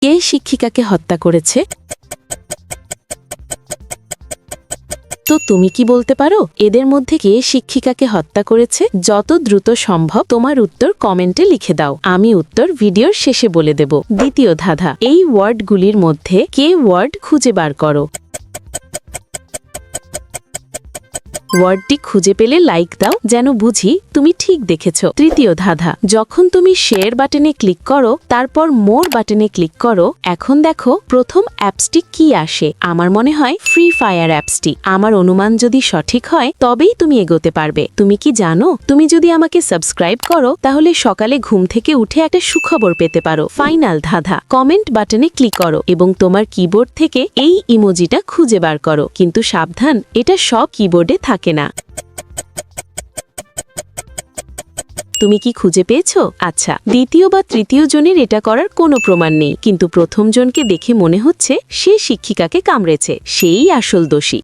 কে শিক্ষিকাকে হত্যা করেছে? তো তুমি কি বলতে পারো এদের মধ্যে কে শিক্ষিকাকে হত্যা করেছে? যত দ্রুত সম্ভব তোমার উত্তর কমেন্টে লিখে দাও, আমি উত্তর ভিডিওর শেষে বলে দেব। দ্বিতীয় ধাঁধা, এই ওয়ার্ডগুলির মধ্যে কে ওয়ার্ড খুঁজে বার করো। ওয়ার্ডটি খুঁজে পেলে লাইক দাও, যেন বুঝি তুমি ঠিক দেখেছ। তৃতীয় ধাঁধা, যখন তুমি শেয়ার বাটনে ক্লিক করো তারপর মোর বাটনে ক্লিক করো, এখন দেখো প্রথম অ্যাপসটি কি আসে। আমার মনে হয় ফ্রি ফায়ার অ্যাপসটি। আমার অনুমান যদি সঠিক হয় তবেই তুমি এগোতে পারবে। তুমি কি জানো, তুমি যদি আমাকে সাবস্ক্রাইব করো তাহলে সকালে ঘুম থেকে উঠে একটা সুখবর পেতে পারো। ফাইনাল ধাঁধা, কমেন্ট বাটনে ক্লিক করো এবং তোমার কিবোর্ড থেকে এই ইমোজিটা খুঁজে বার করো, কিন্তু সাবধান, এটা সব কিবোর্ডে থাকে না। তুমি কি খুঁজে পেয়েছো? আচ্ছা, দ্বিতীয় বা তৃতীয় জনের এটা করার কোনো প্রমাণ নেই, কিন্তু প্রথম জনকে দেখে মনে হচ্ছে সে শিক্ষিকাকে কামড়েছে, সেই আসল দোষী।